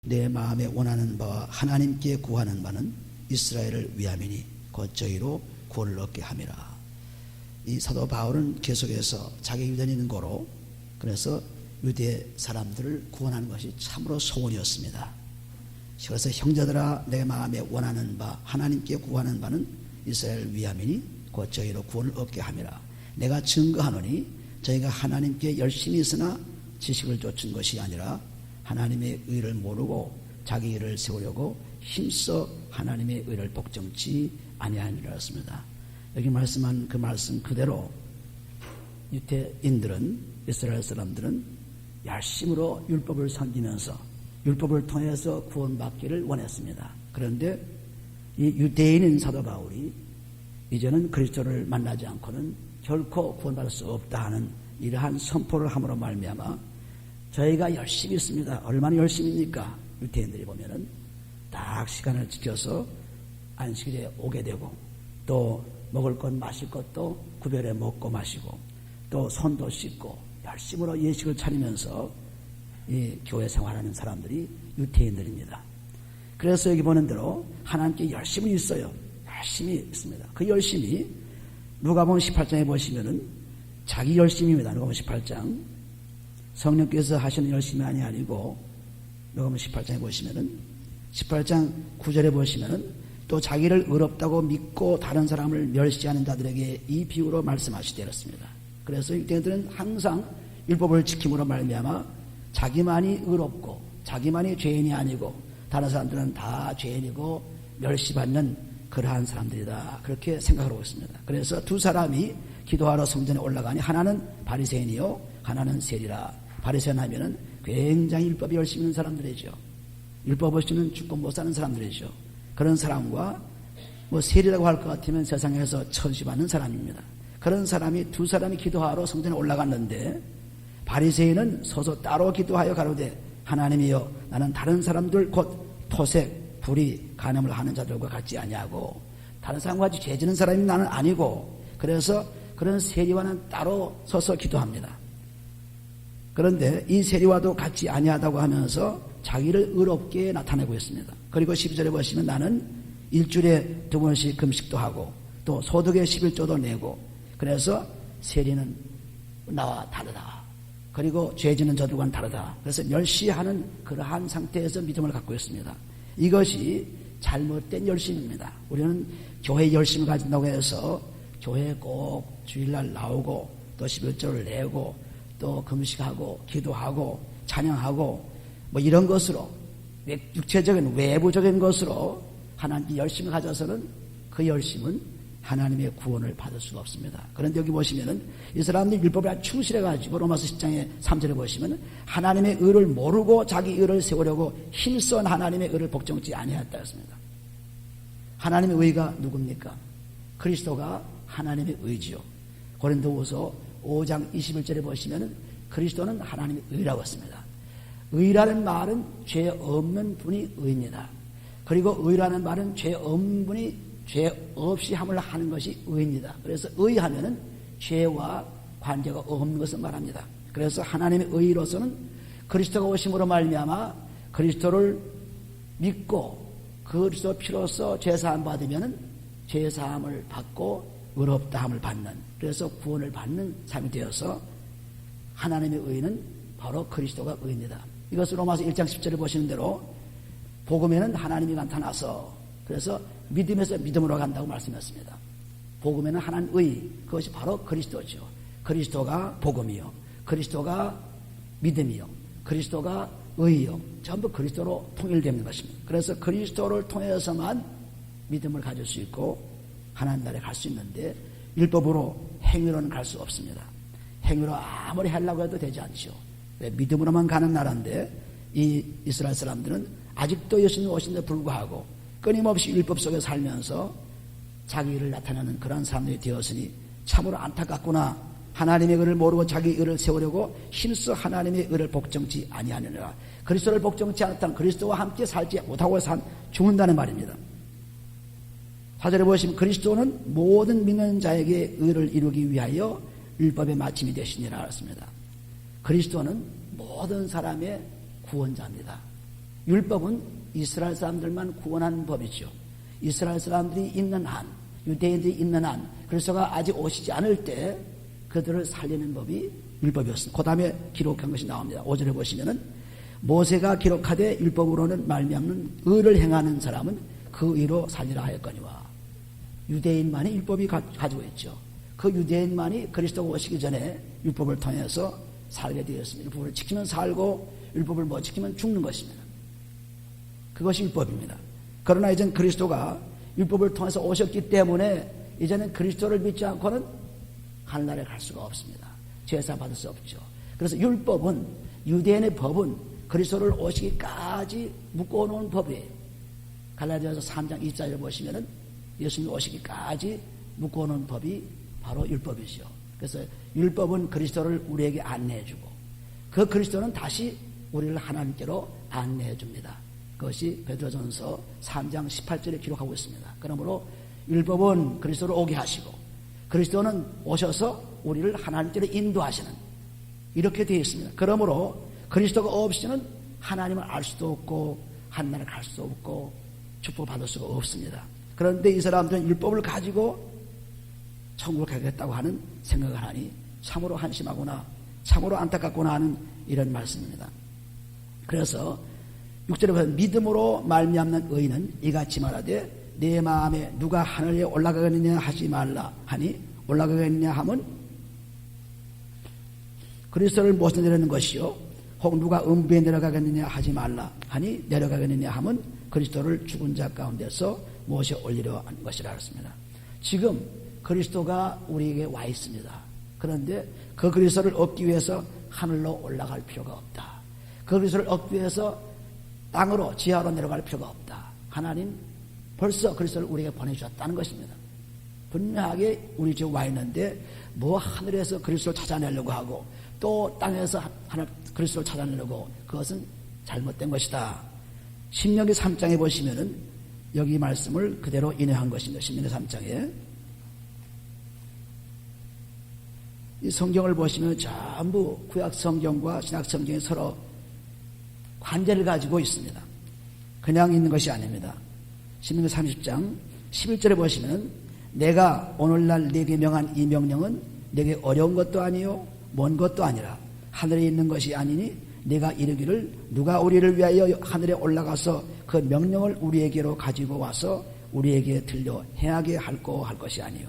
내 마음에 원하는 바와 하나님께 구하는 바는 이스라엘을 위함이니 곧 저희로 구원을 얻게 함이라. 이 사도 바울은 계속해서 자기 유대인인 거로 그래서 유대 사람들을 구원하는 것이 참으로 소원이었습니다. 그래서 형제들아 내 마음에 원하는 바 하나님께 구하는 바는 이스라엘을 위함이니 곧 저희로 구원을 얻게 함이라. 내가 증거하노니 저희가 하나님께 열심히 있으나 지식을 좇은 것이 아니라 하나님의 의를 모르고 자기 의를 세우려고 힘써 하나님의 의를 복종치 아니하니라 했습니다. 여기 말씀한 그 말씀 그대로 유대인들은 이스라엘 사람들은 열심으로 율법을 섬기면서 율법을 통해서 구원받기를 원했습니다. 그런데 이 유대인인 사도 바울이 이제는 그리스도를 만나지 않고는 결코 구원받을 수 없다 하는 이러한 선포를 함으로 말미암아 저희가 열심히 있습니다. 얼마나 열심입니까? 유대인들이 보면은 딱 시간을 지켜서 안식일에 오게 되고 또 먹을 것 마실 것도 구별해 먹고 마시고 또 손도 씻고 열심으로 예식을 차리면서 이 교회 생활하는 사람들이 유대인들입니다. 그래서 여기 보는 대로 하나님께 열심히 있어요. 열심히 있습니다. 그 열심히 누가복음 18장에 보시면은 자기 열심입니다. 누가복음 18장 성령께서 하시는 열심이 아니고 누가복음 18장에 보시면은 18장 9절에 보시면은 또 자기를 의롭다고 믿고 다른 사람을 멸시하는 자들에게 이 비유로 말씀하시되 이렇습니다. 그래서 유대인들은 항상 율법을 지킴으로 말미암아 자기만이 의롭고 자기만이 죄인이 아니고 다른 사람들은 다 죄인이고 멸시받는 그러한 사람들이다. 그렇게 생각하고 있습니다. 그래서 두 사람이 기도하러 성전에 올라가니 하나는 바리새인이요 하나는 세리라. 바리새인 하면은 굉장히 율법이 열심히 있는 사람들이죠. 율법 없이는 죽고 못 사는 사람들이죠. 그런 사람과 세리라고 할 것 같으면 세상에서 천시받는 사람입니다. 그런 사람이 두 사람이 기도하러 성전에 올라갔는데 바리새인은 서서 따로 기도하여 가로되 하나님이여 나는 다른 사람들 곧 토색, 불의, 간음을 하는 자들과 같지 아니하고 다른 사람과 같이 죄지는 사람이 나는 아니고 그래서 그런 세리와는 따로 서서 기도합니다. 그런데 이 세리와도 같지 아니하다고 하면서 자기를 의롭게 나타내고 있습니다. 그리고 12절에 보시면 나는 일주일에 2번씩 금식도 하고 또 소득의 11조도 내고 그래서 세리는 나와 다르다. 그리고 죄지는 저들과는 다르다. 그래서 멸시하는 그러한 상태에서 믿음을 갖고 있습니다. 이것이 잘못된 열심입니다. 우리는 교회 열심을 가진다고 해서 교회에 꼭 주일날 나오고 또 11조를 내고 또 금식하고 기도하고 찬양하고 이런 것으로 육체적인 외부적인 것으로 하나님께 열심을 가져서는 그 열심은 하나님의 구원을 받을 수가 없습니다. 그런데 여기 보시면은 이 사람들이 율법에 아주 충실해가지고 로마서 10장의 3절에 보시면은 하나님의 의를 모르고 자기 의를 세우려고 힘써 하나님의 의를 복종치 아니하였다 했습니다. 하나님의 의가 누굽니까? 그리스도가 하나님의 의지요. 고린도후서 5장 21절에 보시면은 그리스도는 하나님의 의라고 했습니다. 의라는 말은 죄 없는 분이 의입니다. 그리고 의라는 말은 죄 없는 분이 죄 없이 함을 하는 것이 의입니다. 그래서 의하면은 죄와 관계가 없는 것을 말합니다. 그래서 하나님의 의로서는 그리스도가 오심으로 말미암아 그리스도를 믿고 그리스도 피로써 죄사함 받으면은 죄사함을 받고 의롭다함을 받는 그래서 구원을 받는 삶이 되어서 하나님의 의는 바로 그리스도가 의입니다. 이것을 로마서 1장 10절에 보시는 대로 복음에는 하나님이 나타나서 그래서 믿음에서 믿음으로 간다고 말씀했습니다. 복음에는 하나님의 그것이 바로 그리스도죠. 그리스도가 복음이요. 그리스도가 믿음이요. 그리스도가 의요. 전부 그리스도로 통일되는 것입니다. 그래서 그리스도를 통해서만 믿음을 가질 수 있고 하나님 나라에 갈 수 있는데 율법으로 행위로는 갈 수 없습니다. 행위로 아무리 하려고 해도 되지 않죠. 왜? 믿음으로만 가는 나라인데 이 이스라엘 사람들은 아직도 예수님 오신데 불구하고 끊임없이 율법 속에 살면서 자기 의를 나타내는 그런 사람들이 되었으니 참으로 안타깝구나. 하나님의 의를 모르고 자기 의를 세우려고 힘써 하나님의 의를 복종치 아니하느니라. 그리스도를 복종치 않았다면 그리스도와 함께 살지 못하고 죽는다는 말입니다. 4절에 보시면 그리스도는 모든 믿는 자에게 의를 이루기 위하여 율법의 마침이 되시니라 했습니다. 그리스도는 모든 사람의 구원자입니다. 율법은 이스라엘 사람들만 구원하는 법이죠. 이스라엘 사람들이 있는 한, 유대인들이 있는 한, 그리스도가 아직 오시지 않을 때 그들을 살리는 법이 율법이었습니다. 그 다음에 기록한 것이 나옵니다. 5절에 보시면은 모세가 기록하되 율법으로는 말미암는 의를 행하는 사람은 그 의로 살리라 하였거니와. 유대인만이 율법이 가지고 있죠. 그 유대인만이 그리스도가 오시기 전에 율법을 통해서 살게 되었습니다. 율법을 지키면 살고 율법을 못 지키면 죽는 것입니다. 그것이 율법입니다. 그러나 이제는 그리스도가 율법을 통해서 오셨기 때문에 이제는 그리스도를 믿지 않고는 하늘나라에 갈 수가 없습니다. 제사 받을 수 없죠. 그래서 율법은, 유대인의 법은 그리스도를 오시기까지 묶어놓은 법이에요. 갈라디아서 3장 24절을 보시면은 예수님이 오시기까지 묶어놓은 법이 바로 율법이죠. 그래서 율법은 그리스도를 우리에게 안내해주고 그 그리스도는 다시 우리를 하나님께로 안내해줍니다. 그것이 베드로전서 3장 18절에 기록하고 있습니다. 그러므로 율법은 그리스도를 오게 하시고 그리스도는 오셔서 우리를 하나님께로 인도하시는, 이렇게 되어 있습니다. 그러므로 그리스도가 없이는 하나님을 알 수도 없고 하나님을 갈 수도 없고 축복받을 수가 없습니다. 그런데 이 사람들은 율법을 가지고 천국을 가겠다고 하는 생각을 하니 참으로 한심하구나, 참으로 안타깝구나 하는 이런 말씀입니다. 그래서 6절에 보면 믿음으로 말미암는 의인은 이같이 말하되 내 마음에 누가 하늘에 올라가겠느냐 하지 말라 하니, 올라가겠느냐 하면 그리스도를 모셔 내려는 것이요, 혹 누가 음부에 내려가겠느냐 하지 말라 하니 내려가겠느냐 하면 그리스도를 죽은 자 가운데서 모셔 올리려 하는 것이라 했습니다. 지금 그리스도가 우리에게 와 있습니다. 그런데 그 그리스도를 얻기 위해서 하늘로 올라갈 필요가 없다. 그 그리스도를 얻기 위해서 땅으로, 지하로 내려갈 필요가 없다. 하나님 벌써 그리스도를 우리에게 보내주셨다는 것입니다. 분명하게 우리 집에 와 있는데 뭐 하늘에서 그리스도를 찾아내려고 하고 또 땅에서 그리스도를 찾아내려고, 그것은 잘못된 것이다. 신명기 3장에 보시면은 여기 말씀을 그대로 인용한 것입니다. 신명기 3장에 이 성경을 보시면 전부 구약 성경과 신약 성경이 서로 관계를 가지고 있습니다. 그냥 있는 것이 아닙니다. 신명기 30장 11절에 보시면 내가 오늘날 네게 명한 이 명령은 네게 어려운 것도 아니요 먼 것도 아니라 하늘에 있는 것이 아니니 내가 이르기를 누가 우리를 위하여 하늘에 올라가서 그 명령을 우리에게로 가지고 와서 우리에게 들려 행하게 할고 할 것이 아니요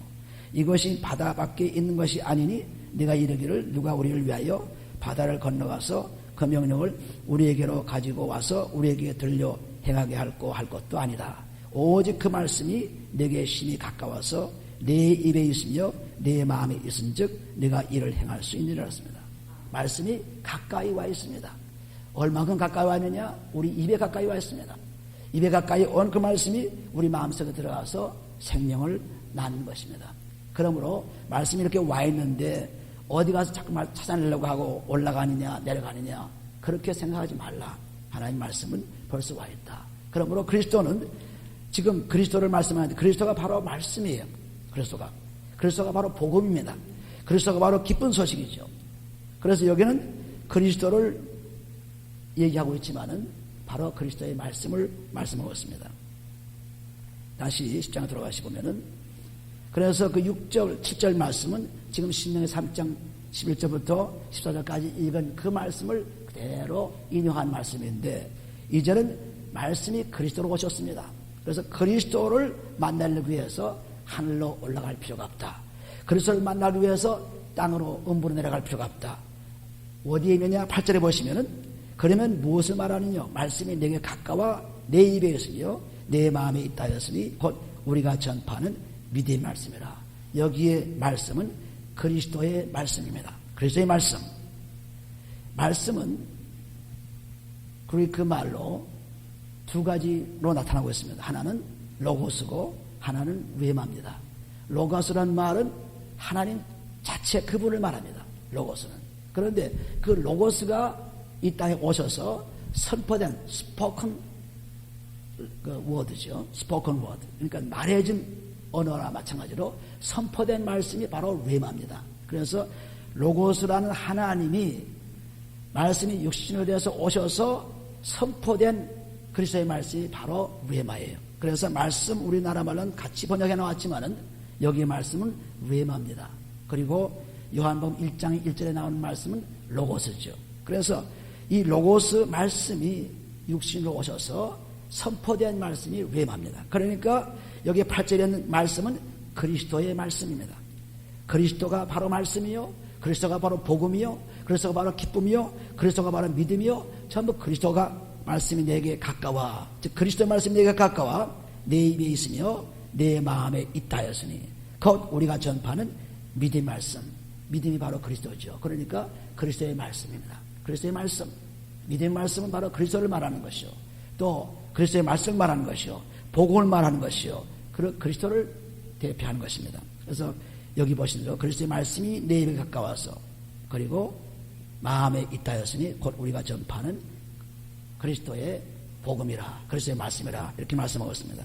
이것이 바다 밖에 있는 것이 아니니 내가 이르기를 누가 우리를 위하여 바다를 건너가서 그 명령을 우리에게로 가지고 와서 우리에게 들려 행하게 할고 할 것도 아니다. 오직 그 말씀이 내게 심히 가까워서 내 입에 있으며 내 마음에 있은즉 내가 이를 행할 수 있느니라 했습니다. 말씀이 가까이 와 있습니다. 얼마큼 가까이 와 있느냐? 우리 입에 가까이 와 있습니다. 입에 가까이 온 그 말씀이 우리 마음속에 들어가서 생명을 낳는 것입니다. 그러므로 말씀이 이렇게 와 있는데 어디 가서 자꾸만 찾아내려고 하고 올라가느냐 내려가느냐 그렇게 생각하지 말라. 하나님 말씀은 벌써 와 있다. 그러므로 그리스도는 지금 그리스도를 말씀하는데 그리스도가 바로 말씀이에요. 그리스도가 바로 복음입니다. 그리스도가 바로 기쁜 소식이죠. 그래서 여기는 그리스도를 얘기하고 있지만은 바로 그리스도의 말씀을 말씀하고 있습니다. 다시 10장에 들어가시 보면은 그래서 그 6절, 7절 말씀은 지금 신명기 3장 11절부터 14절까지 읽은 그 말씀을 그대로 인용한 말씀인데 이제는 말씀이 그리스도로 오셨습니다. 그래서 그리스도를 만나기 위해서 하늘로 올라갈 필요가 없다. 그리스도를 만나기 위해서 땅으로 음부로 내려갈 필요가 없다. 어디에 있느냐? 8절에 보시면은 그러면 무엇을 말하느냐? 말씀이 내게 가까워 내 입에 있으며 내 마음에 있다 하였으니 곧 우리가 전파하는 믿음의 말씀이라. 여기에 말씀은 그리스도의 말씀입니다. 그리스도의 말씀. 말씀은 그 말로 두 가지로 나타나고 있습니다. 하나는 로고스고 하나는 레마입니다. 로고스라는 말은 하나님 자체 그분을 말합니다. 로고스는. 그런데 그 로고스가 이 땅에 오셔서 선포된 스포큰 워드죠. 스포큰 워드. 그러니까 말해진 언어나 마찬가지로 선포된 말씀이 바로 레마입니다. 그래서 로고스라는 하나님이 말씀이 육신으로 되어서 오셔서 선포된 그리스도의 말씀이 바로 루에마예요. 그래서 말씀 우리나라 말로는 같이 번역해 나왔지만은 여기의 말씀은 루에마입니다. 그리고 요한복음 1장 1절에 나오는 말씀은 로고스죠. 그래서 이 로고스 말씀이 육신으로 오셔서 선포된 말씀이 루에마입니다. 그러니까 여기 8절에 있는 말씀은 그리스도의 말씀입니다. 그리스도가 바로 말씀이요, 그리스도가 바로 복음이요, 그리스도가 바로 기쁨이요, 그리스도가 바로 믿음이요, 전부 그리스도가 말씀이 내게 가까워, 즉 그리스도의 말씀이 내게 가까워 내 입에 있으며 내 마음에 있다 하였으니 곧 우리가 전파하는 믿음의 말씀, 믿음이 바로 그리스도죠. 그러니까 그리스도의 말씀입니다. 그리스도의 말씀, 믿음의 말씀은 바로 그리스도를 말하는 것이요, 또 그리스도의 말씀을 말하는 것이요, 복음을 말하는 것이요, 그리스도를 대표하는 것입니다. 그래서 여기 보시는 대로 그리스도의 말씀이 내 입에 가까워서 그리고 마음에 있다 하였으니 곧 우리가 전파하는 그리스도의 복음이라, 그리스도의 말씀이라, 이렇게 말씀하고 있습니다.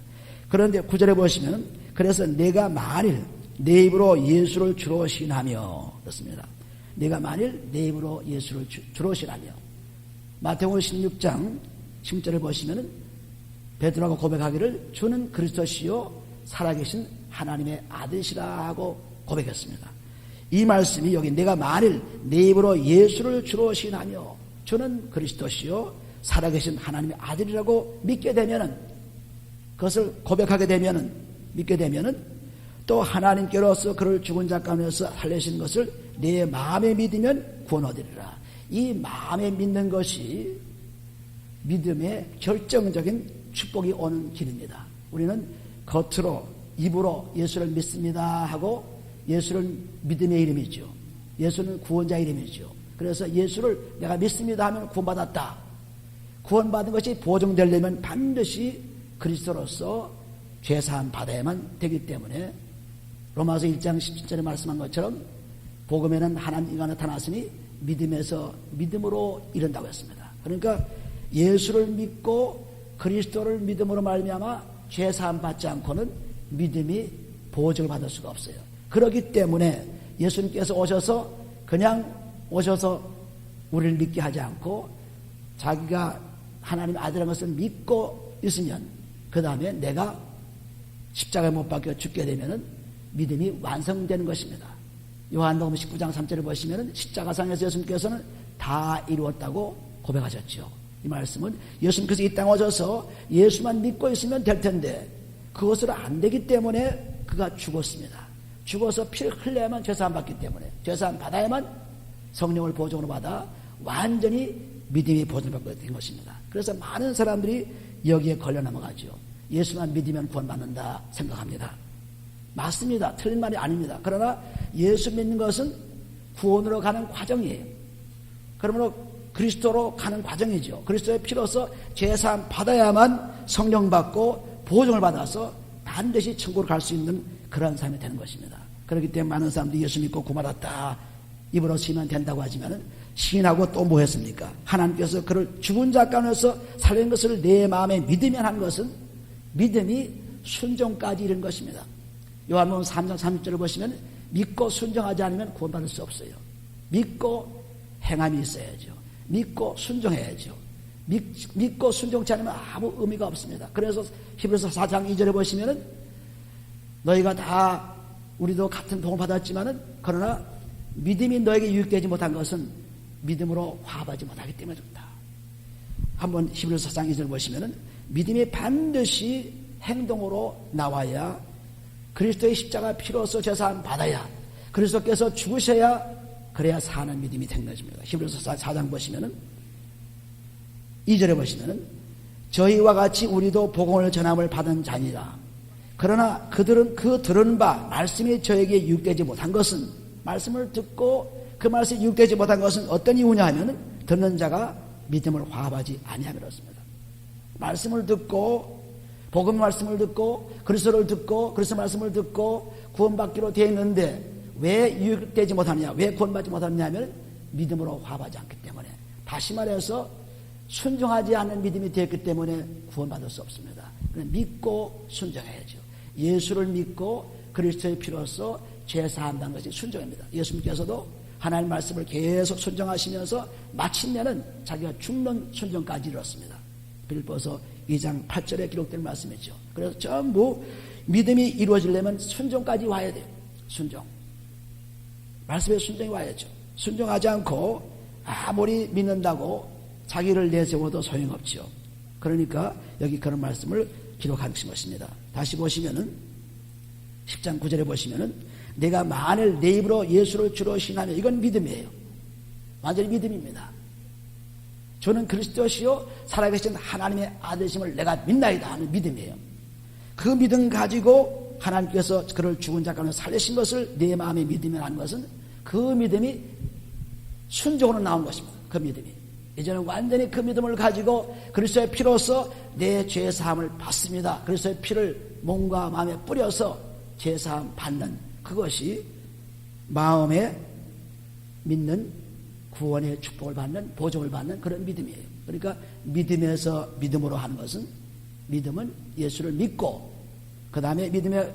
그런데 9절에 보시면 그래서 내가 만일 내 입으로 예수를 주로 신하며, 그렇습니다. 내가 만일 내 입으로 예수를 주로 신하며, 마태복음 16장 10절을 보시면 베드로가 고백하기를 주는 그리스도시요 살아계신 하나님의 아들이시라 하고 고백했습니다. 이 말씀이 여기 내가 만일 내 입으로 예수를 주로 신하며 주는 그리스도시요 살아계신 하나님의 아들이라고 믿게 되면은, 그것을 고백하게 되면은, 믿게 되면은 또 하나님께로서 그를 죽은 자 가운데서 살리신 것을 내 마음에 믿으면 구원 얻으리라. 이 마음에 믿는 것이 믿음의 결정적인 축복이 오는 길입니다. 우리는 겉으로 입으로 예수를 믿습니다 하고, 예수를 믿음의 이름이죠. 예수는 구원자 이름이죠. 그래서 예수를 내가 믿습니다 하면 구원받았다. 구원받은 것이 보증되려면 반드시 그리스도로서 죄사함 받아야만 되기 때문에 로마서 1장 17절에 말씀한 것처럼 복음에는 하나님이 나타났으니 믿음에서 믿음으로 이른다고 했습니다. 그러니까 예수를 믿고 그리스도를 믿음으로 말미암아 죄사함 받지 않고는 믿음이 보증을 받을 수가 없어요. 그렇기 때문에 예수님께서 오셔서 그냥 오셔서 우리를 믿게 하지 않고 자기가 하나님의 아들인 것을 믿고 있으면 그 다음에 내가 십자가에 못 박혀 죽게 되면은 믿음이 완성되는 것입니다. 요한복음 19장 3절을 보시면은 십자가상에서 예수님께서는 다 이루었다고 고백하셨죠. 이 말씀은 예수님께서 이 땅에 오셔서 예수만 믿고 있으면 될 텐데 그것으로 안 되기 때문에 그가 죽었습니다. 죽어서 피를 흘려야만 죄사함 받기 때문에, 죄사함 받아야만 성령을 보증으로 받아 완전히 믿음이 보증받게 된 것입니다. 그래서 많은 사람들이 여기에 걸려 넘어가죠. 예수만 믿으면 구원받는다 생각합니다. 맞습니다. 틀린 말이 아닙니다. 그러나 예수 믿는 것은 구원으로 가는 과정이에요. 그러므로 그리스도로 가는 과정이죠. 그리스도의 피로서 죄사함 받아야만 성령 받고 보증을 받아서 반드시 천국으로 갈 수 있는 그런 삶이 되는 것입니다. 그렇기 때문에 많은 사람들이 예수 믿고 구원받았다, 입으로 시면 된다고 하지만 시인하고 또 뭐 했습니까? 하나님께서 그를 죽은 자 가운데서 살린 것을 내 마음에 믿으면 한 것은 믿음이 순종까지 이른 것입니다. 요한복음 3장 30절을 보시면 믿고 순종하지 않으면 구원받을 수 없어요. 믿고 행함이 있어야죠. 믿고 순종해야죠. 믿고 순종치 않으면 아무 의미가 없습니다. 그래서 히브리서 4장 2절에 보시면은 너희가 다 우리도 같은 도움을 받았지만은 그러나 믿음이 너에게 유익되지 못한 것은 믿음으로 화합하지 못하기 때문에 좋다. 한번 히브리서 4장 2절 보시면은 믿음이 반드시 행동으로 나와야, 그리스도의 십자가 피로서 죄사함 받아야, 그리스도께서 죽으셔야 그래야 사는 믿음이 된 것입니다. 히브리서 4장 보시면은 2절에 보시면은 저희와 같이 우리도 복음을 전함을 받은 자니라. 그러나 그들은 그 들은 바 말씀이 저에게 유익되지 못한 것은, 말씀을 듣고 그 말씀이 유익되지 못한 것은 어떤 이유냐 하면은 듣는 자가 믿음을 화합하지 아니함이었습니다. 말씀을 듣고, 복음 말씀을 듣고, 그리스도를 듣고, 그리스도 말씀을 듣고 구원받기로 되어 있는데 왜 유익되지 못하느냐, 왜 구원받지 못하느냐 하면 믿음으로 화합하지 않기 때문에, 다시 말해서 순종하지 않는 믿음이 되었기 때문에 구원받을 수 없습니다. 믿고 순종해야죠. 예수를 믿고 그리스도의 피로서 죄사한다는 것이 순종입니다. 예수님께서도 하나님의 말씀을 계속 순종하시면서 마침내는 자기가 죽는 순종까지 이뤘습니다. 빌립보서 2장 8절에 기록된 말씀이죠. 그래서 전부 믿음이 이루어지려면 순종까지 와야 돼요. 순종. 말씀에 순종이 와야죠. 순종하지 않고 아무리 믿는다고 자기를 내세워도 소용없지요. 그러니까 여기 그런 말씀을 기록한 것입니다. 다시 보시면은 10장 9절에 보시면은 내가 만일 내 입으로 예수를 주로 신하면 이건 믿음이에요. 완전히 믿음입니다. 저는 그리스도시요 살아계신 하나님의 아들이심을 내가 믿나이다 하는 믿음이에요. 그 믿음 가지고 하나님께서 그를 죽은 자 가운데 살리신 것을 내 마음에 믿으면 것은 그 믿음이 순종으로 나온 것입니다. 그 믿음이. 이제는 완전히 그 믿음을 가지고 그리스도의 피로서 내 죄사함을 받습니다. 그리스도의 피를 몸과 마음에 뿌려서 죄사함 받는 그것이 마음에 믿는 구원의 축복을 받는 보증을 받는 그런 믿음이에요. 그러니까 믿음에서 믿음으로 하는 것은 믿음은 예수를 믿고 그 다음에 믿음에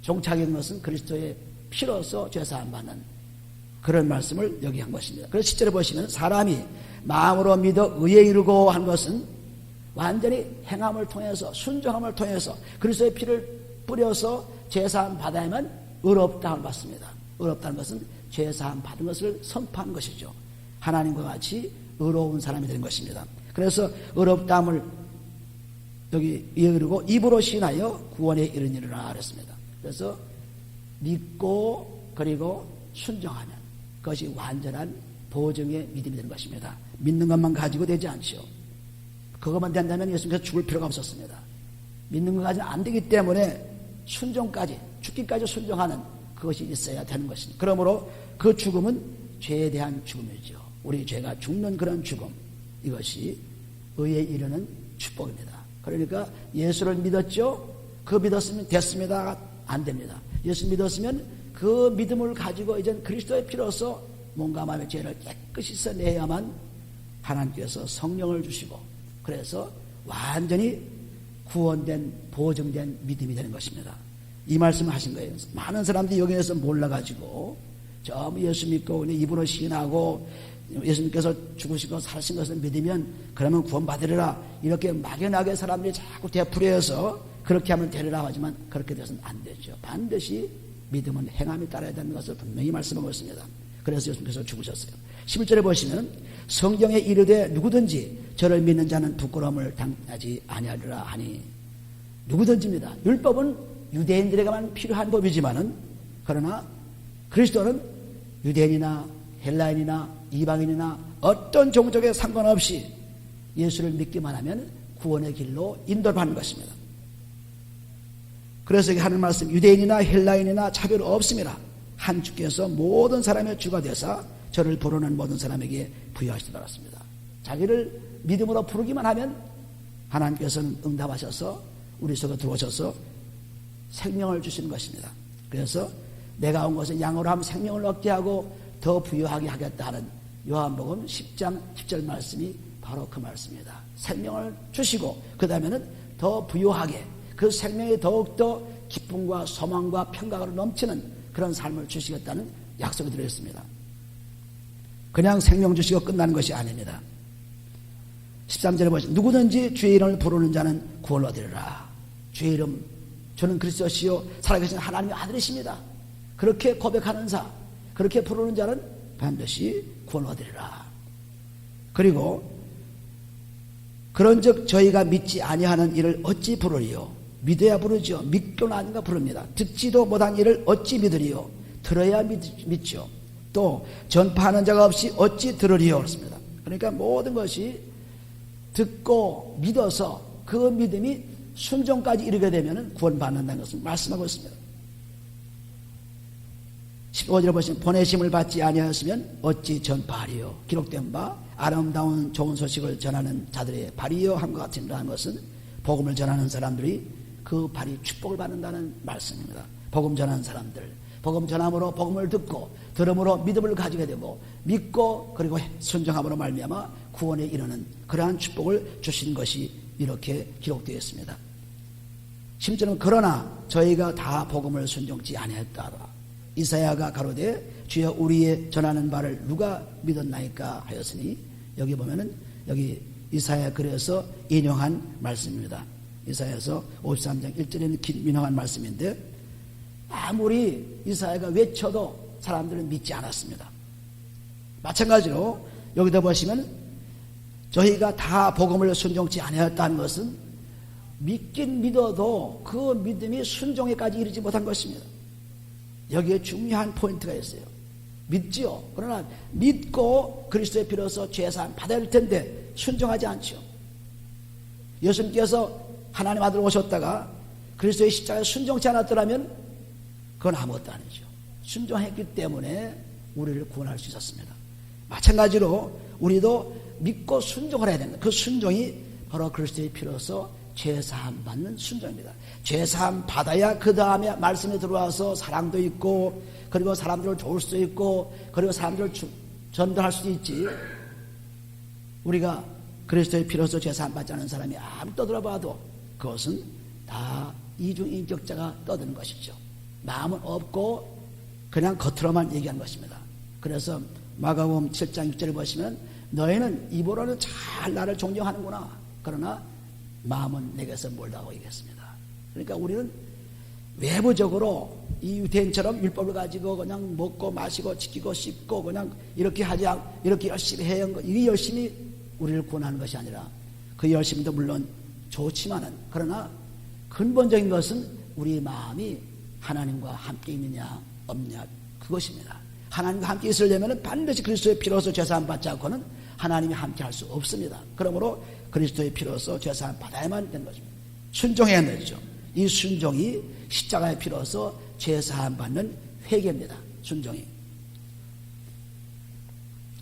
종착인 것은 그리스도의 피로서 죄사함 받는 그런 말씀을 여기 한 것입니다. 그래서 10절에 보시면 사람이 마음으로 믿어 의에 이르고 한 것은 완전히 행함을 통해서 순종함을 통해서 그리스도의 피를 뿌려서 죄사함 받아야만 의롭다함을 받습니다. 의롭다는 것은 죄사함 받은 것을 선포하는 것이죠. 하나님과 같이 의로운 사람이 되는 것입니다. 그래서 의롭다함을 여기 이르고 입으로 신하여 구원에 이르니라 그랬습니다. 그래서 믿고 그리고 순종하면 그것이 완전한 보증의 믿음이 되는 것입니다. 믿는 것만 가지고 되지 않죠. 그것만 된다면 예수님께서 죽을 필요가 없었습니다. 믿는 것 가지고는 안 되기 때문에 순종까지 죽기까지 순종하는 그것이 있어야 되는 것입니다. 그러므로 그 죽음은 죄에 대한 죽음이죠. 우리 죄가 죽는 그런 죽음, 이것이 의에 이르는 축복입니다. 그러니까 예수를 믿었죠? 그 믿었으면 됐습니다. 안 됩니다. 예수 믿었으면 그 믿음을 가지고 이젠 그리스도의 피로서 몸과 마음의 죄를 깨끗이 써내야만 하나님께서 성령을 주시고 그래서 완전히 구원된 보증된 믿음이 되는 것입니다. 이 말씀을 하신 거예요. 많은 사람들이 여기에서 몰라가지고 전부 예수 믿고 그냥 입으로 시인하고 예수님께서 죽으시고 살아신 것을 믿으면 그러면 구원받으리라 이렇게 막연하게 사람들이 자꾸 되풀이해서 그렇게 하면 되리라 하지만 그렇게 돼서는 안 되죠. 반드시 믿음은 행함이 따라야 되는 것을 분명히 말씀하고 있습니다. 그래서 예수님께서 죽으셨어요. 11절에 보시면 성경에 이르되 누구든지 저를 믿는 자는 부끄러움을 당하지 아니하리라 하니 누구든지입니다. 율법은 유대인들에게만 필요한 법이지만은 그러나 그리스도는 유대인이나 헬라인이나 이방인이나 어떤 종족에 상관없이 예수를 믿기만 하면 구원의 길로 인도를 받는 것입니다. 그래서 여기 하는 말씀 유대인이나 헬라인이나 차별 없습니다. 한 주께서 모든 사람의 주가 되사 저를 부르는 모든 사람에게 부여하시도록 하셨습니다. 자기를 믿음으로 부르기만 하면 하나님께서는 응답하셔서 우리 속에 들어오셔서 생명을 주시는 것입니다. 그래서 내가 온 것은 양으로 하면 생명을 얻게 하고 더 부여하게 하겠다 하는 요한복음 10장 10절 말씀이 바로 그 말씀입니다. 생명을 주시고 그 다음에는 더 부여하게 그 생명이 더욱더 기쁨과 소망과 평강으로 넘치는 그런 삶을 주시겠다는 약속이 들어있습니다. 그냥 생명 주시고 끝나는 것이 아닙니다. 13절에 보시면 누구든지 주의 이름을 부르는 자는 구원을 얻으리라. 주의 이름 저는 그리스도시요 살아계신 하나님의 아들이십니다. 그렇게 고백하는 자 그렇게 부르는 자는 반드시 구원을 얻으리라. 그리고 그런즉 저희가 믿지 아니하는 일을 어찌 부르리요. 믿어야 부르죠. 믿고는 아닌가 부릅니다. 듣지도 못한 일을 어찌 믿으리요. 들어야 믿죠. 또 전파하는 자가 없이 어찌 들으리요. 그렇습니다. 그러니까 모든 것이 듣고 믿어서 그 믿음이 순종까지 이르게 되면 구원받는다는 것을 말씀하고 있습니다. 15절에 보시면 보내심을 받지 아니하였으면 어찌 전파하리요. 기록된 바 아름다운 좋은 소식을 전하는 자들의 발이요 함과 같으니라는 것은 복음을 전하는 사람들이 그 발이 축복을 받는다는 말씀입니다. 복음 전하는 사람들 복음 전함으로 복음을 듣고 들음으로 믿음을 가지게 되고 믿고 그리고 순종함으로 말미암아 구원에 이르는 그러한 축복을 주신 것이 이렇게 기록되어 있습니다. 심지어는 그러나 저희가 다 복음을 순종치 아니했다라. 이사야가 가로되 주여 우리의 전하는 바를 누가 믿었나이까 하였으니 여기 보면은 여기 이사야 글에서 인용한 말씀입니다. 이사야서 53장 1절에 있는 긴 유명한 말씀인데, 아무리 이사야가 외쳐도 사람들은 믿지 않았습니다. 마찬가지로 여기다 보시면 저희가 다 복음을 순종치 아니하였다는 것은 믿긴 믿어도 그 믿음이 순종에까지 이르지 못한 것입니다. 여기에 중요한 포인트가 있어요. 믿지요. 그러나 믿고 그리스도의 피로서 죄사함 받아야 할 텐데 순종하지 않죠. 예수님께서 하나님 아들 오셨다가 그리스도의 십자가에 순종치 않았더라면 그건 아무것도 아니죠. 순종했기 때문에 우리를 구원할 수 있었습니다. 마찬가지로 우리도 믿고 순종을 해야 됩니다. 그 순종이 바로 그리스도의 피로서 죄사함 받는 순종입니다. 죄사함 받아야 그 다음에 말씀에 들어와서 사랑도 있고, 그리고 사람들을 도울 수도 있고, 그리고 사람들을 전도할 수도 있지. 우리가 그리스도의 피로서 죄사함 받지 않은 사람이 아무리 떠들어봐도 그것은 다 이중인격자가 떠드는 것이죠. 마음은 없고 그냥 겉으로만 얘기하는 것입니다. 그래서 마가복음 7장 6절을 보시면 너희는 입으로는 잘 나를 존경하는구나, 그러나 마음은 내게서 멀다고 얘기했습니다. 그러니까 우리는 외부적으로 이 유대인처럼 율법을 가지고 그냥 먹고 마시고 지키고 씹고 그냥 이렇게 하지 않고 이렇게 열심히 해야 하는 것, 이 열심히 우리를 구원하는 것이 아니라, 그 열심도 물론 좋지만은 그러나 근본적인 것은 우리 마음이 하나님과 함께 있느냐 없느냐, 그것입니다. 하나님과 함께 있으려면 반드시 그리스도의 피로서 죄사함 받지 않고는 하나님이 함께 할 수 없습니다. 그러므로 그리스도의 피로서 죄사함 받아야만 되는 것입니다. 순종해야 되죠. 이 순종이 십자가의 피로서 죄사함 받는 회개입니다. 순종이.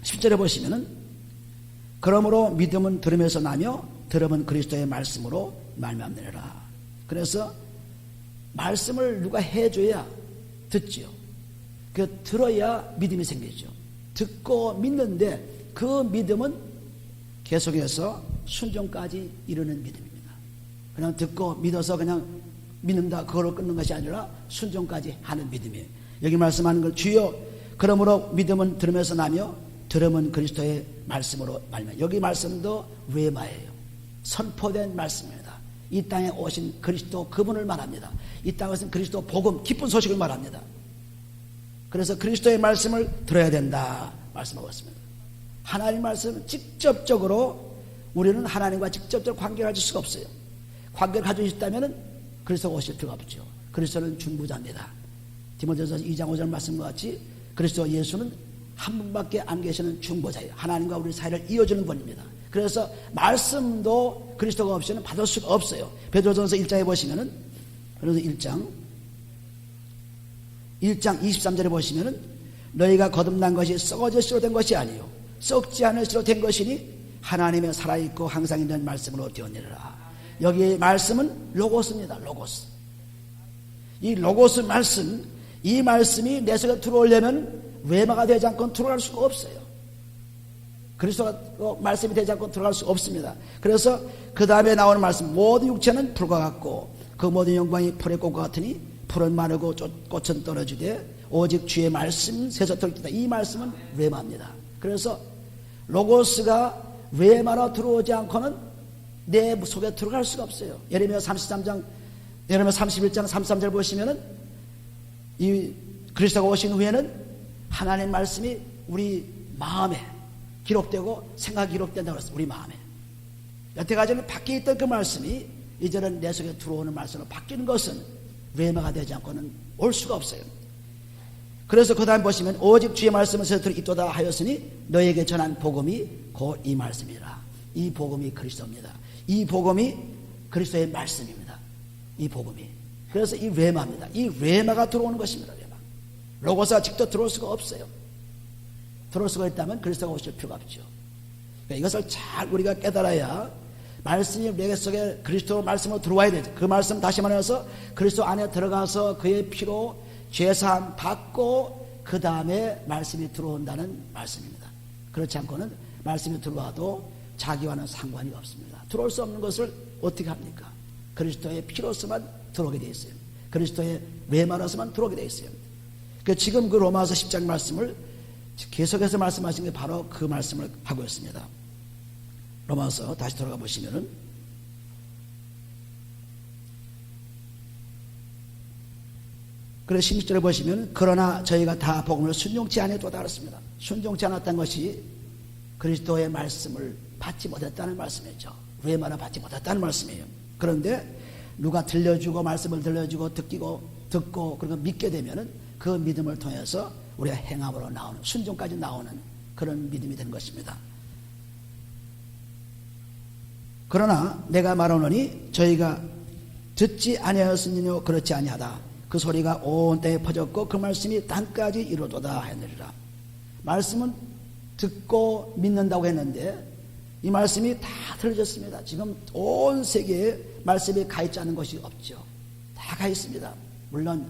10절에 보시면은 그러므로 믿음은 들음에서 나며 들음은 그리스도의 말씀으로 말미암느니라. 그래서 말씀을 누가 해줘야 듣지요. 그 들어야 믿음이 생기죠. 듣고 믿는데 그 믿음은 계속해서 순종까지 이르는 믿음입니다. 그냥 듣고 믿어서 그냥 믿는다, 그걸로 끊는 것이 아니라 순종까지 하는 믿음이에요. 여기 말씀하는 걸 주여 그러므로 믿음은 들음에서 나며 들음은 그리스도의 말씀으로 말미암아. 여기 말씀도 외마예요. 선포된 말씀입니다. 이 땅에 오신 그리스도 그분을 말합니다. 이 땅에 오신 그리스도 복음 기쁜 소식을 말합니다. 그래서 그리스도의 말씀을 들어야 된다 말씀하고 있습니다. 하나님 말씀은 직접적으로 우리는 하나님과 직접적으로 관계를 가질 수가 없어요. 관계를 가지고 있다면 그리스도가 오실 필요가 없죠. 그리스도는 중보자입니다. 디모데전서 2장 5절 말씀과 같이 그리스도 예수는 한 분밖에 안 계시는 중보자예요. 하나님과 우리 사이를 이어주는 분입니다. 그래서 말씀도 그리스도가 없이는 받을 수가 없어요. 베드로전서 1장에 보시면은, 그래서 1장 23절에 보시면은 너희가 거듭난 것이 썩어질 수로 된 것이 아니요 썩지 않을 수로 된 것이니 하나님의 살아있고 항상 있는 말씀으로 되었느니라. 여기에 말씀은 로고스입니다. 로고스. 이 로고스 말씀, 이 말씀이 내 속에 들어오려면 외마가 되지 않고는 들어갈 수가 없어요. 그리스도가 말씀이 되지 않고 들어갈 수 없습니다. 그래서 그 다음에 나오는 말씀, 모든 육체는 풀과 같고 그 모든 영광이 풀의 꽃과 같으니 풀은 마르고 꽃은 떨어지되 오직 주의 말씀 새서토록 있다. 이 말씀은 외마입니다. 그래서 로고스가 외마로 들어오지 않고는 내 속에 들어갈 수가 없어요. 예레미야 31장 33절 보시면은 이 그리스도가 오신 후에는 하나님 말씀이 우리 마음에 기록되고 생각이 기록된다고 했어요. 우리 마음에. 여태까지는 밖에 있던 그 말씀이 이제는 내 속에 들어오는 말씀으로 바뀌는 것은 외마가 되지 않고는 올 수가 없어요. 그래서 그 다음 보시면 오직 주의 말씀은 새도록 있도다 하였으니 너에게 전한 복음이 곧 이 말씀이라. 이 복음이 그리스도입니다. 이 복음이 그리스도의 말씀입니다. 이 복음이. 그래서 이 외마입니다. 이 외마가 들어오는 것입니다. 외마. 로고스가 직접 들어올 수가 없어요. 들어올 수가 있다면 그리스도가 오실 필요가 없죠. 그러니까 이것을 잘 우리가 깨달아야 말씀이 내 속에 그리스도 말씀으로 들어와야 되죠. 그 말씀 다시 말해서 그리스도 안에 들어가서 그의 피로 죄사함 받고 그 다음에 말씀이 들어온다는 말씀입니다. 그렇지 않고는 말씀이 들어와도 자기와는 상관이 없습니다. 들어올 수 없는 것을 어떻게 합니까? 그리스도의 피로서만 들어오게 되어 있어요. 그리스도의 외마로서만 들어오게 되어 있어요. 그러니까 지금 그 로마서 10장 말씀을 계속해서 말씀하신 게 바로 그 말씀을 하고 있습니다. 로마서 다시 돌아가 보시면은 그래서 16절에 보시면 그러나 저희가 다 복음을 순종치 아니하도다 그랬습니다. 순종치 않았다는 것이 그리스도의 말씀을 받지 못했다는 말씀이죠. 왜 말을 받지 못했다는 말씀이에요. 그런데 누가 들려주고 말씀을 들려주고 듣고 그리고 믿게 되면은 그 믿음을 통해서 우리가 행함으로 나오는 순종까지 나오는 그런 믿음이 되는 것입니다. 그러나 내가 말하노니 저희가 듣지 아니하였으니요 그렇지 아니하다. 그 소리가 온 땅에 퍼졌고 그 말씀이 땅까지 이루도다 하느니라. 말씀은 듣고 믿는다고 했는데 이 말씀이 다 들려졌습니다. 지금 온 세계에 말씀이 가 있지 않은 것이 없죠. 다 가 있습니다. 물론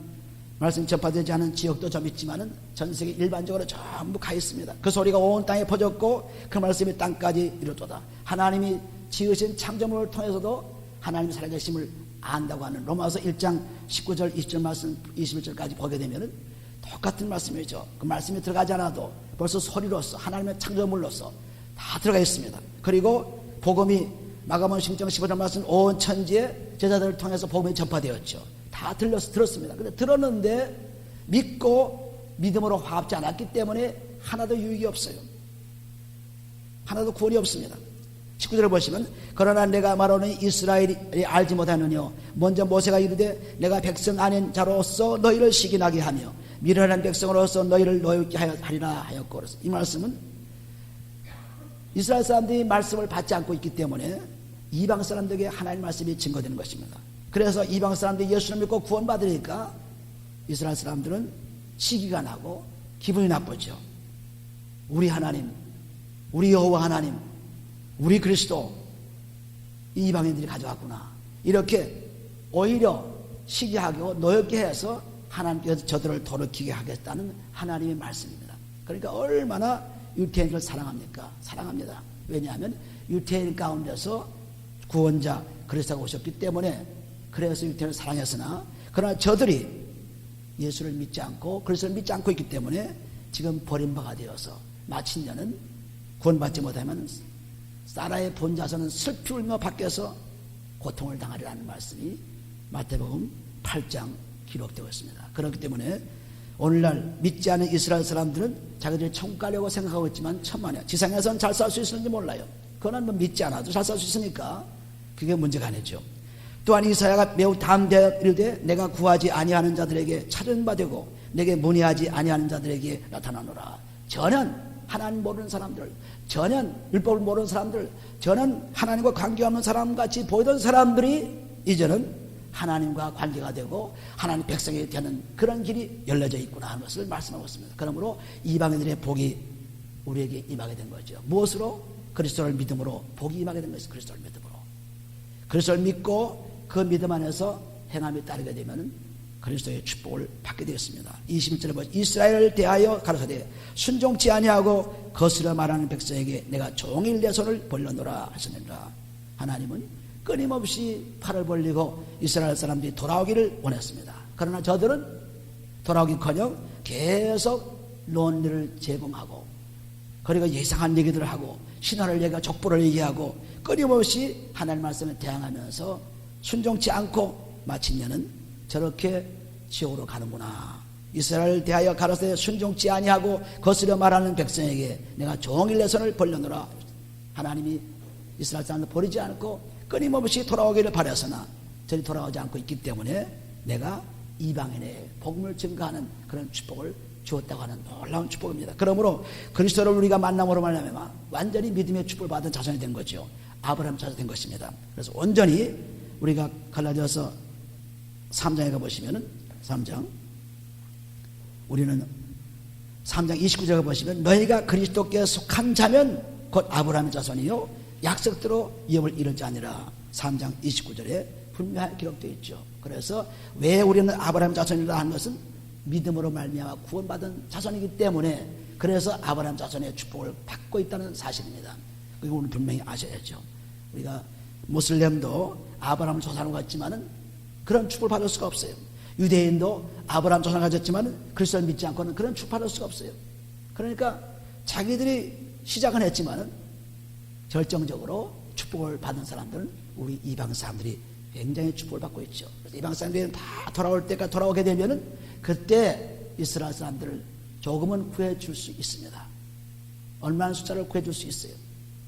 말씀 전파되지 않은 지역도 좀 있지만은 전 세계 일반적으로 전부 가 있습니다. 그 소리가 온 땅에 퍼졌고 그 말씀이 땅까지 이루도다. 하나님이 지으신 창조물을 통해서도 하나님의 살아계심을 안다고 하는 로마서 1장 19절 20절 말씀 21절까지 보게 되면은 똑같은 말씀이죠. 그 말씀이 들어가지 않아도 벌써 소리로서 하나님의 창조물로서 다 들어가 있습니다. 그리고 복음이 마가복음 16장 15절 말씀 온 천지에 제자들을 통해서 복음이 전파되었죠. 다 들었습니다. 근데 들었는데 믿고 믿음으로 화합지 않았기 때문에 하나도 유익이 없어요. 하나도 구원이 없습니다. 19절을 보시면 그러나 내가 말하는 이스라엘이 알지 못하느뇨 먼저 모세가 이르되 내가 백성 아닌 자로서 너희를 시기나게 하며 미련한 백성으로서 너희를 노엽게 하리라 하였고 이 말씀은 이스라엘 사람들이 말씀을 받지 않고 있기 때문에 이방 사람들에게 하나님의 말씀이 증거되는 것입니다. 그래서 이방 사람들이 예수를 믿고 구원받으니까 이스라엘 사람들은 시기가 나고 기분이 나쁘죠. 우리 하나님, 우리 여호와 하나님, 우리 그리스도 이 이방인들이 가져왔구나. 이렇게 오히려 시기하고 노엽게 해서 하나님께서 저들을 돌이키게 하겠다는 하나님의 말씀입니다. 그러니까 얼마나 유태인을 사랑합니까? 사랑합니다. 왜냐하면 유태인 가운데서 구원자 그리스도가 오셨기 때문에 그래서 유태인을 사랑했으나 그러나 저들이 예수를 믿지 않고 그리스도를 믿지 않고 있기 때문에 지금 버림바가 되어서 마침내는 구원받지 못하면 사라의 본자손은 슬피 울며 밖에서 고통을 당하리라는 말씀이 마태복음 8장 기록되고 있습니다. 그렇기 때문에 오늘날 믿지 않은 이스라엘 사람들은 자기들이 천국 가려고 생각하고 있지만 천만에 지상에서는 잘 살 수 있을지 몰라요. 그건 뭐 믿지 않아도 잘 살 수 있으니까 그게 문제가 아니죠. 또한 이사야가 매우 담대하여 이르되 내가 구하지 아니하는 자들에게 찾은 바 되고 내게 문의하지 아니하는 자들에게 나타나노라. 전혀 하나님 모르는 사람들, 전혀 율법을 모르는 사람들, 전혀 하나님과 관계없는 사람같이 보이던 사람들이 이제는 하나님과 관계가 되고 하나님 백성이 되는 그런 길이 열려져 있구나 하는 것을 말씀하고 있습니다. 그러므로 이방인들의 복이 우리에게 임하게 된 거죠. 무엇으로? 그리스도를 믿음으로 복이 임하게 된 것이 그리스도를 믿음으로. 그리스도를 믿고 그 믿음 안에서 행함이 따르게 되면 그리스도의 축복을 받게 되었습니다. 21절에 보시면 이스라엘을 대하여 가라사대 순종치 아니하고 거스려 말하는 백성에게 내가 종일 내 손을 벌려노라 하시느니라. 하나님은 끊임없이 팔을 벌리고 이스라엘 사람들이 돌아오기를 원했습니다. 그러나 저들은 돌아오기커녕 계속 논리를 제공하고 그리고 이상한 얘기들을 하고 신화를 얘기하고 족보를 얘기하고 끊임없이 하나님 말씀에 대항하면서 순종치 않고 마침내는 저렇게 지옥으로 가는구나. 이스라엘을 대하여 가라사대 순종치 아니하고 거스려 말하는 백성에게 내가 종일 내 손을 벌려노라. 하나님이 이스라엘 사람들 버리지 않고 끊임없이 돌아오기를 바라서나 저리 돌아오지 않고 있기 때문에 내가 이방인의 복음을 증거하는 그런 축복을 주었다고 하는 놀라운 축복입니다. 그러므로 그리스도를 우리가 만남으로 말하면 완전히 믿음의 축복을 받은 자손이 된 거죠. 아브라함 자손이 된 것입니다. 그래서 온전히 우리가 갈라디아서 3장에 가보시면은 3장 우리는 3장 29절에 보시면 너희가 그리스도께 속한 자면 곧 아브라함의 자손이요 약속대로 유업을 이루지 아니라 3장 29절에 분명하게 기록되어 있죠. 그래서 왜 우리는 아브라함 자손이라 하는 것은 믿음으로 말미암아 구원받은 자손이기 때문에 그래서 아브라함 자손의 축복을 받고 있다는 사실입니다. 그리고 우리는 분명히 아셔야죠. 우리가 무슬림도 아브라함을 조상으로 갔지만은 그런 축복을 받을 수가 없어요. 유대인도 아브라함 조상을 가졌지만은 그리스도를 믿지 않고는 그런 축복을 받을 수가 없어요. 그러니까 자기들이 시작은 했지만은 결정적으로 축복을 받은 사람들은 우리 이방 사람들이 굉장히 축복을 받고 있죠. 그래서 이방 사람들이 다 돌아올 때까지 돌아오게 되면은 그때 이스라엘 사람들을 조금은 구해줄 수 있습니다. 얼마나 숫자를 구해줄 수 있어요.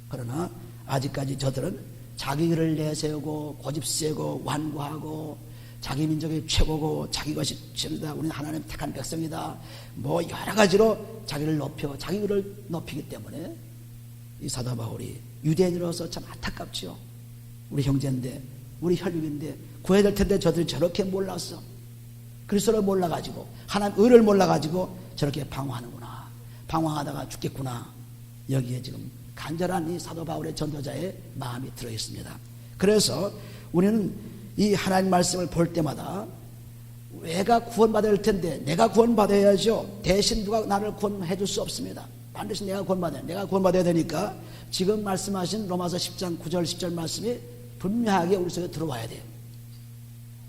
그러나 아직까지 저들은 자기 일을 내세우고 고집세고 완고하고 자기 민족이 최고고 자기 것이 최고다, 우리는 하나님 택한 백성이다, 뭐 여러 가지로 자기를 높여 자기 일을 높이기 때문에 이 사도 바울이 유대인으로서 참 안타깝죠. 우리 형제인데 우리 혈육인데 구해야 될 텐데 저들이 저렇게 몰랐어. 그리스도를 몰라가지고 하나님 의를 몰라가지고 저렇게 방황하는구나, 방황하다가 죽겠구나. 여기에 지금 간절한 이 사도 바울의 전도자의 마음이 들어있습니다. 그래서 우리는 이 하나님 말씀을 볼 때마다 내가 구원받아야 할 텐데 내가 구원받아야죠. 대신 누가 나를 구원해 줄 수 없습니다. 반드시 내가 구원받아야 되니까 지금 말씀하신 로마서 10장 9절 10절 말씀이 분명하게 우리 속에 들어와야 돼요.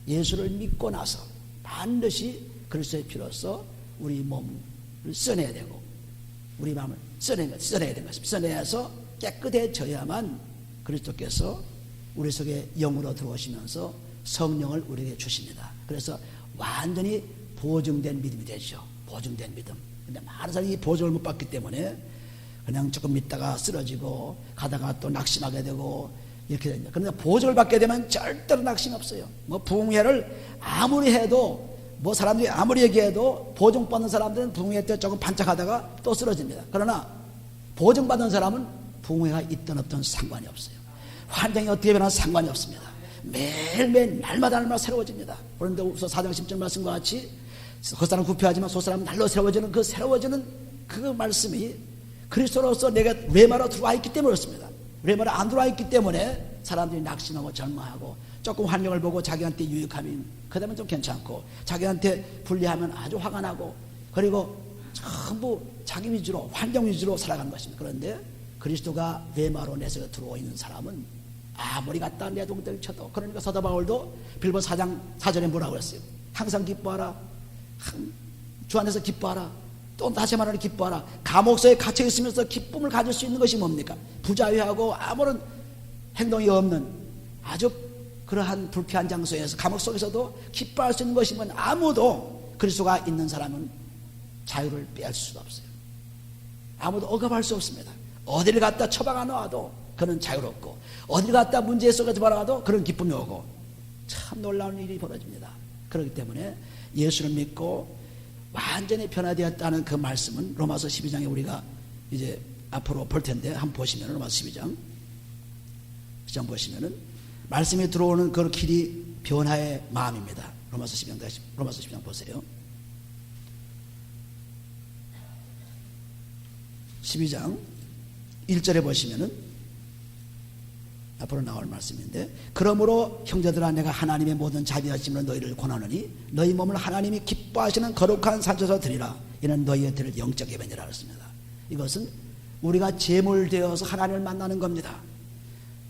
예수를 믿고 나서 반드시 그리스도의 피로써 우리 몸을 써내야 되고 우리 마음을 써내야 되는 것입니다. 써내서 깨끗해져야만 그리스도께서 우리 속에 영으로 들어오시면서 성령을 우리에게 주십니다. 그래서 완전히 보증된 믿음이 되죠. 보증된 믿음. 근데 많은 사람이 이 보증을 못 받기 때문에 그냥 조금 믿다가 쓰러지고 가다가 또 낙심하게 되고 이렇게 됩니다. 그런데 보증을 받게 되면 절대로 낙심 없어요. 뭐 부흥회를 아무리 해도 뭐 사람들이 아무리 얘기해도 보증받는 사람들은 부흥회 때 조금 반짝하다가 또 쓰러집니다. 그러나 보증받은 사람은 부흥회가 있든 없든 상관이 없어요. 환경이 어떻게 변하든 상관이 없습니다. 매일매일 날마다 새로워집니다. 그런데 우서 4장 10절 말씀과 같이 그 사람 구표하지만 소 사람은 날로 새로워지는 그 새로워지는 그 말씀이 그리스도로서 내가 레마로 들어와 있기 때문에 그렇습니다. 레마로 안 들어와 있기 때문에 사람들이 낙심하고 절망하고 조금 환경을 보고 자기한테 유익하면 그다음에 좀 괜찮고 자기한테 불리하면 아주 화가 나고 그리고 전부 자기 위주로 환경 위주로 살아가는 것입니다. 그런데 그리스도가 레마로 내 속에 들어와 있는 사람은 아무리 갖다 내동댕 쳐도 그러니까 사도 바울도 빌보 4장 4절에 뭐라고 그랬어요? 항상 기뻐하라. 주 안에서 기뻐하라. 또 다시 말하는 기뻐하라. 감옥소에 갇혀 있으면서 기쁨을 가질 수 있는 것이 뭡니까? 부자유하고 아무런 행동이 없는 아주 그러한 불쾌한 장소에서 감옥 속에서도 기뻐할 수 있는 것이면 아무도 그리스도가 있는 사람은 자유를 빼앗을 수도 없어요. 아무도 억압할 수 없습니다. 어디를 갖다 처박아 놓아도 그는 자유롭고 어디를 갖다 문제 속에서 바라봐도 그런 기쁨이 오고 참 놀라운 일이 벌어집니다. 그렇기 때문에 예수를 믿고 완전히 변화되었다는 그 말씀은 로마서 12장에 우리가 이제 앞으로 볼 텐데 한번 보시면 로마서 12장 보시면은 말씀이 들어오는 그 길이 변화의 마음입니다. 로마서 12장 보세요. 12장 1절에 보시면은 앞으로 나올 말씀인데 그러므로 형제들아 내가 하나님의 모든 자비하심으로 너희를 권하노니 너희 몸을 하나님이 기뻐하시는 거룩한 산처서 드리라. 이는 너희의 드릴 영적 예배니라 그랬습니다. 이것은 우리가 제물되어서 하나님을 만나는 겁니다.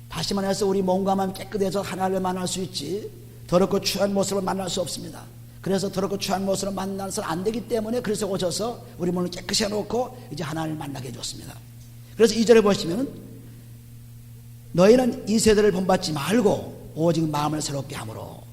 다시 말해서 우리 몸과 마음 깨끗해서 하나님을 만날 수 있지 더럽고 추한 모습을 만날 수 없습니다. 그래서 더럽고 추한 모습을 만나서는 안 되기 때문에 그래서 오셔서 우리 몸을 깨끗이 해놓고 이제 하나님을 만나게 해줬습니다. 그래서 2절에 보시면은 너희는 이 세대를 본받지 말고 오직 마음을 새롭게 함으로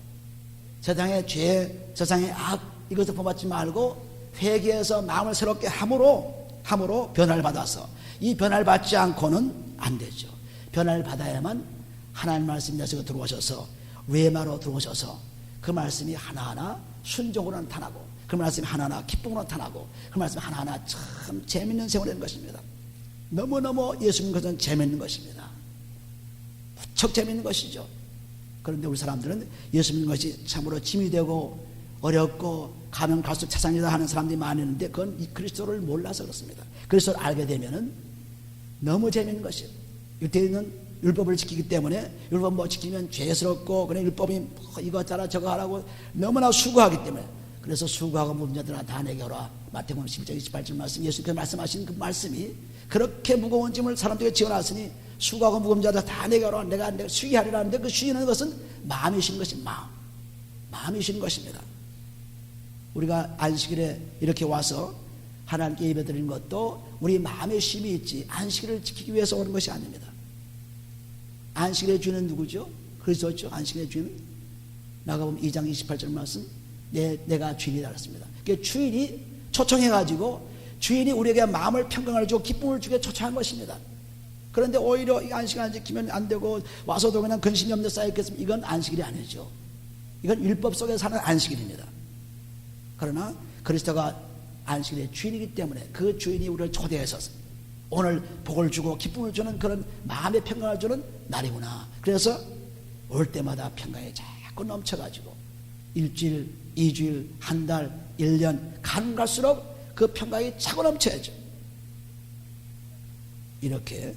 세상의 죄, 세상의 악 이것을 본받지 말고 회개해서 마음을 새롭게 함으로 변화를 받아서 이 변화를 받지 않고는 안 되죠. 변화를 받아야만 하나님 말씀이 내 속에 들어오셔서 레마로 들어오셔서 그 말씀이 하나하나 순종으로 나타나고 그 말씀이 하나하나 기쁨으로 나타나고 그 말씀이 하나하나 참 재밌는 생활이 되는 것입니다. 너무너무 예수 믿는 것은 재밌는 것입니다. 무척 재밌는 것이죠. 그런데 우리 사람들은 예수 믿는 것이 참으로 짐이 되고 어렵고 가면 갈수록 차상이다 하는 사람들이 많이 있는데 그건 이 그리스도를 몰라서 그렇습니다. 그리스도를 알게 되면은 너무 재밌는 것이에요. 유대인은 율법을 지키기 때문에 율법 뭐 지키면 죄스럽고 그냥 율법이 뭐 이거 따라 저거 하라고 너무나 수고하기 때문에 그래서 수고하고 무문자들아 다 내게 오라. 마태복음 11장 28절 말씀 예수께서 말씀하신 그 말씀이 그렇게 무거운 짐을 사람들에게 지어놨으니 수고하고 무거운 자들 다 내게 오라. 내가 수위하리라 하는데 그 수위는 것은 마음이신 것입니다. 마음이신 것입니다. 우리가 안식일에 이렇게 와서 하나님께 예배드리는 것도 우리 마음의 쉼이 있지 안식일을 지키기 위해서 오는 것이 아닙니다. 안식일의 주인은 누구죠? 그리스도죠. 안식일의 주인은 마가복음 2장 28절 말씀, 내가 주인이다 그랬습니다. 그러니까 주인이 초청해가지고 주인이 우리에게 마음을 평강을 주고 기쁨을 주게 초청한 것입니다. 그런데 오히려 이 안식일 안 지키면 안 되고 와서도 그냥 근심이 없는 쌓였겠습니다. 이건 안식일이 아니죠. 이건 율법 속에 사는 안식일입니다. 그러나 그리스도가 안식일의 주인이기 때문에 그 주인이 우리를 초대해서 오늘 복을 주고 기쁨을 주는 그런 마음의 평강을 주는 날이구나. 그래서 올 때마다 평강이 자꾸 넘쳐가지고 일주일, 2주일, 한 달, 1년 가는 갈수록 그 평강이 차고 넘쳐야죠. 이렇게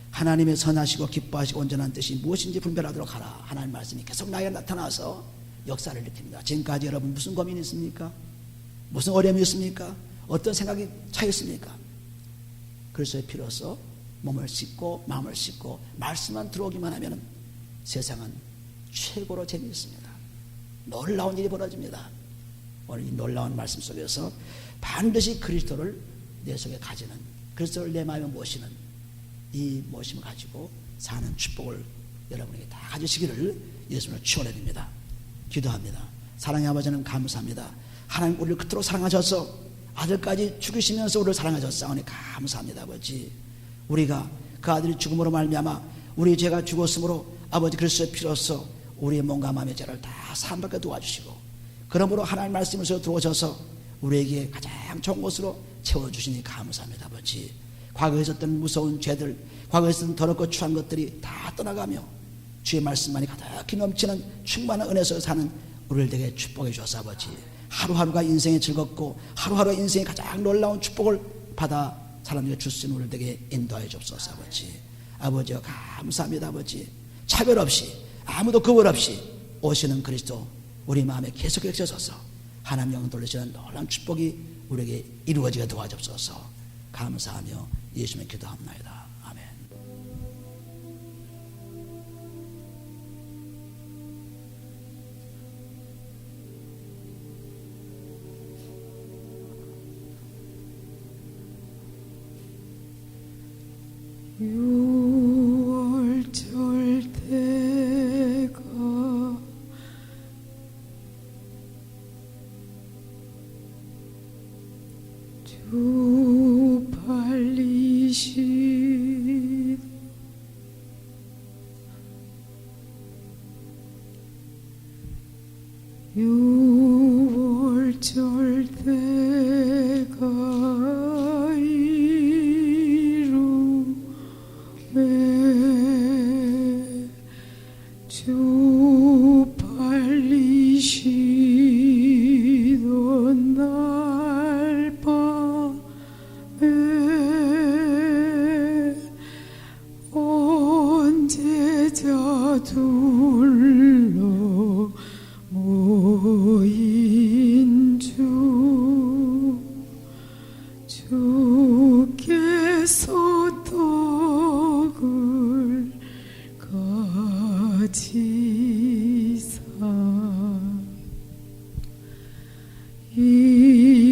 하나님의 선하시고 기뻐하시고 온전한 뜻이 무엇인지 분별하도록 하라. 하나님 말씀이 계속 나에게 나타나서 역사를 일으킵니다. 지금까지 여러분 무슨 고민이 있습니까? 무슨 어려움이 있습니까? 어떤 생각이 차 있습니까? 그리스도의 피로써 몸을 씻고 마음을 씻고 말씀만 들어오기만 하면 세상은 최고로 재미있습니다. 놀라운 일이 벌어집니다. 오늘 이 놀라운 말씀 속에서 반드시 그리스도를 내 속에 가지는, 그리스도를 내 마음에 모시는 이 모심을 가지고 사는 축복을 여러분에게 다 가지시기를 예수님을 축원해드립니다. 기도합니다. 사랑의 아버지는 감사합니다. 하나님 우리를 그토록 사랑하셔서 아들까지 죽이시면서 우리를 사랑하셨사오니 감사합니다. 아버지, 우리가 그 아들이 죽음으로 말미암아 우리 죄가 죽었으므로 아버지 그리스도의 피로써 우리의 몸과 마음의 죄를 다 사함받게 도와주시고, 그러므로 하나님 말씀에서 들어오셔서 우리에게 가장 좋은 것으로 채워주시니 감사합니다. 아버지, 과거에 있었던 무서운 죄들, 과거에 있었던 더럽고 추한 것들이 다 떠나가며 주의 말씀만이 가득히 넘치는 충만한 은혜 속에 사는 우리를 되게 축복해 주셔서 아버지, 하루하루가 인생이 즐겁고 하루하루가 인생이 가장 놀라운 축복을 받아 사람에게 줄 수 있는 우리를 되게 인도하여 주옵소서. 아버지, 아버지여 감사합니다. 아버지, 차별 없이 아무도 구분 없이 오시는 그리스도 우리 마음에 계속 계셔서 하나님 영광 돌리시는 놀라운 축복이 우리에게 이루어지게 도와주옵소서. 감사하며 예수님의 기도합니다. 아멘. 유월절 때가 주 팔리시 유월절 때가 이루매 주 팔리시던 날 밤에 온 제자 둘러 모인 주께서 떡을 가지사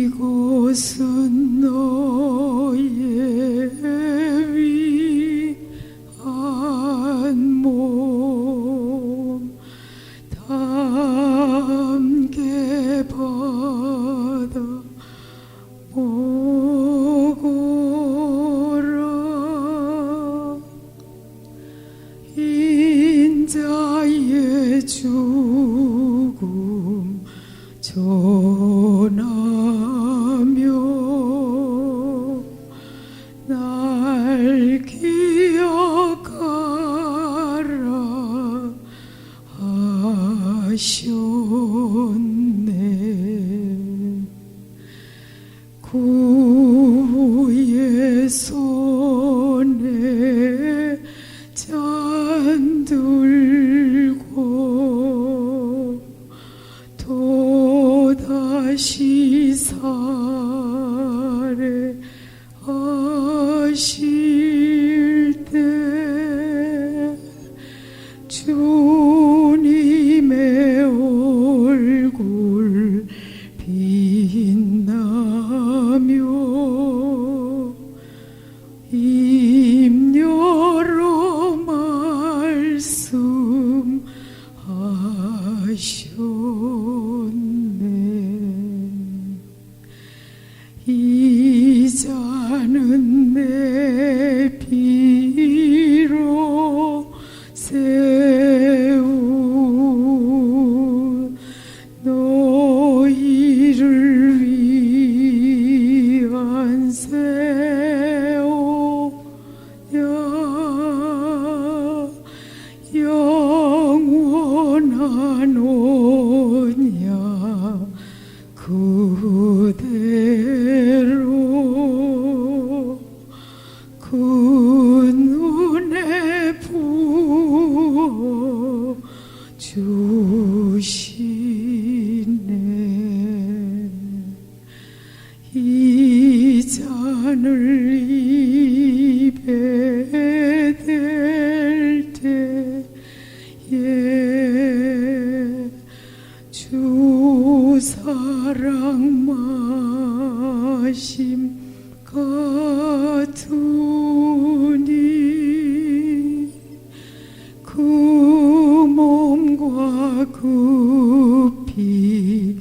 이곳은 너의 위한 몸 함께 받아 먹어라. 인자의 죽음 전하며 날 기억하라 하셨네. 구의 손에 잔 들고 또다시 살해하실 때 주님의 얼굴 빛나며 입 열어 말 눈에 부어 주시네. 이 잔을 입에 댈 때에 주 사랑 마심 같으니 그 몸과 그 피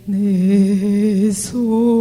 내 손